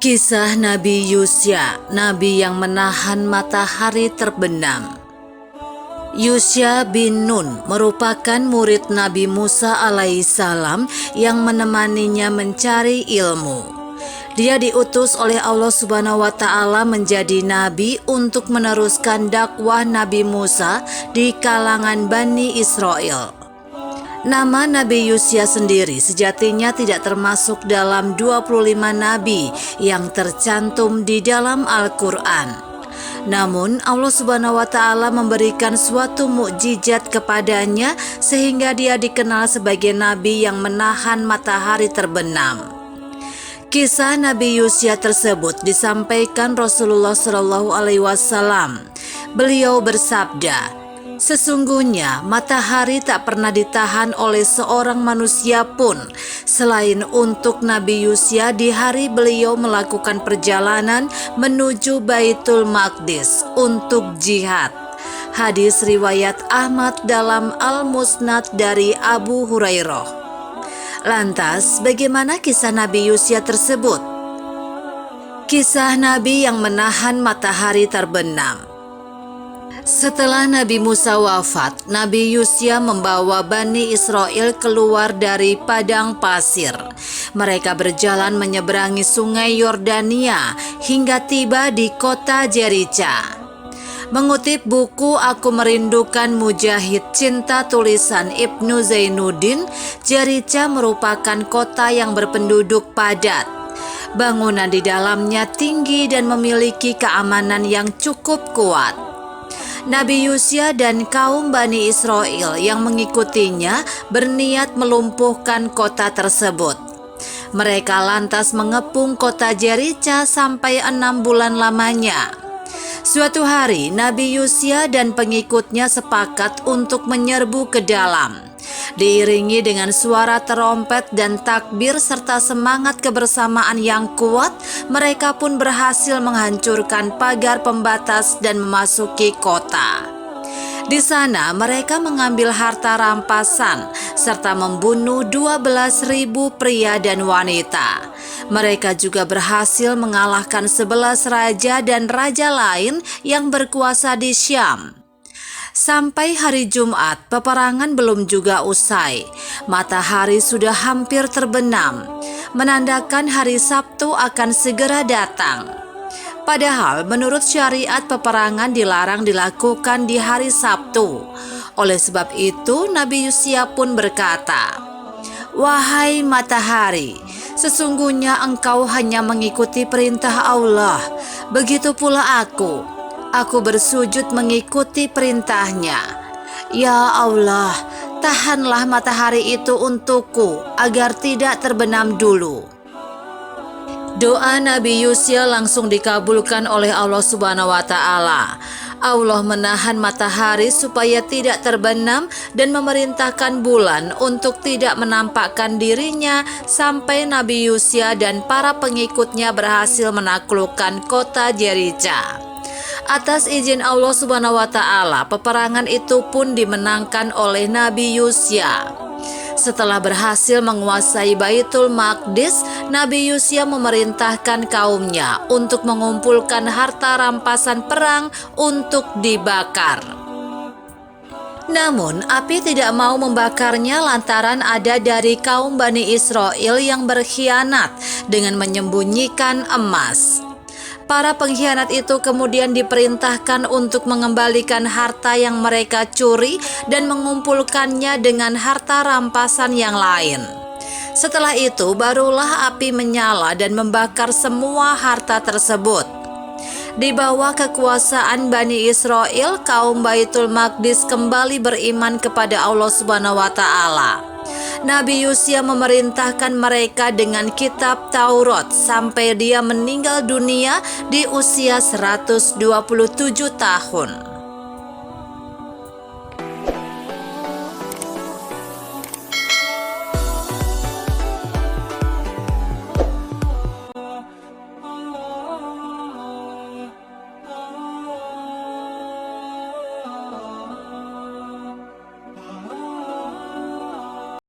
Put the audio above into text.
Kisah Nabi Yusya, nabi yang menahan matahari terbenam. Yusya bin Nun merupakan murid Nabi Musa alaihissalam yang menemaninya mencari ilmu. Dia diutus oleh Allah Subhanahu wa Ta'ala menjadi nabi untuk meneruskan dakwah Nabi Musa di kalangan Bani Israel. Nama Nabi Yusya sendiri sejatinya tidak termasuk dalam 25 nabi yang tercantum di dalam Al-Quran. Namun Allah Subhanahu wa Ta'ala memberikan suatu mukjizat kepadanya sehingga dia dikenal sebagai nabi yang menahan matahari terbenam. Kisah Nabi Yusya tersebut disampaikan Rasulullah SAW. Beliau bersabda, "Sesungguhnya matahari tak pernah ditahan oleh seorang manusia pun selain untuk Nabi Yusya di hari beliau melakukan perjalanan menuju Baitul Maqdis untuk jihad." Hadis riwayat Ahmad dalam Al-Musnad dari Abu Hurairah. Lantas, bagaimana kisah Nabi Yusya tersebut? Kisah Nabi yang menahan matahari terbenam. Setelah Nabi Musa wafat, Nabi Yusya membawa Bani Israel keluar dari padang pasir. Mereka berjalan menyeberangi sungai Yordania hingga tiba di kota Jericha. Mengutip buku Aku Merindukan Mujahid Cinta tulisan Ibnu Zainuddin, Jericha merupakan kota yang berpenduduk padat. Bangunan di dalamnya tinggi dan memiliki keamanan yang cukup kuat. Nabi Yusya dan kaum Bani Israel yang mengikutinya berniat melumpuhkan kota tersebut. Mereka lantas mengepung kota Jericha sampai 6 bulan lamanya. Suatu hari Nabi Yusya dan pengikutnya sepakat untuk menyerbu ke dalam. Diiringi dengan suara terompet dan takbir serta semangat kebersamaan yang kuat, mereka pun berhasil menghancurkan pagar pembatas dan memasuki kota. Di sana mereka mengambil harta rampasan serta membunuh 12.000 pria dan wanita. Mereka juga berhasil mengalahkan 11 raja dan raja lain yang berkuasa di Syam. Sampai hari Jumat, peperangan belum juga usai. Matahari sudah hampir terbenam, menandakan hari Sabtu akan segera datang. Padahal menurut syariat peperangan dilarang dilakukan di hari Sabtu. Oleh sebab itu Nabi Yusya pun berkata, "Wahai matahari, sesungguhnya engkau hanya mengikuti perintah Allah, begitu pula aku bersujud mengikuti perintahnya. Ya Allah, tahanlah matahari itu untukku agar tidak terbenam dulu." Doa Nabi Yusya langsung dikabulkan oleh Allah Subhanahu wa Ta'ala. Allah menahan matahari supaya tidak terbenam dan memerintahkan bulan untuk tidak menampakkan dirinya sampai Nabi Yusya dan para pengikutnya berhasil menaklukkan kota Jericha. Atas izin Allah Subhanahu wa Ta'ala, peperangan itu pun dimenangkan oleh Nabi Yusya. Setelah berhasil menguasai Baitul Maqdis, Nabi Yusya memerintahkan kaumnya untuk mengumpulkan harta rampasan perang untuk dibakar. Namun, api tidak mau membakarnya lantaran ada dari kaum Bani Israel yang berkhianat dengan menyembunyikan emas. Para pengkhianat itu kemudian diperintahkan untuk mengembalikan harta yang mereka curi dan mengumpulkannya dengan harta rampasan yang lain. Setelah itu barulah api menyala dan membakar semua harta tersebut. Di bawah kekuasaan Bani Israel, kaum Baitul Maqdis kembali beriman kepada Allah Subhanahu wa Ta'ala. Nabi Yusya memerintahkan mereka dengan kitab Taurat sampai dia meninggal dunia di usia 127 tahun.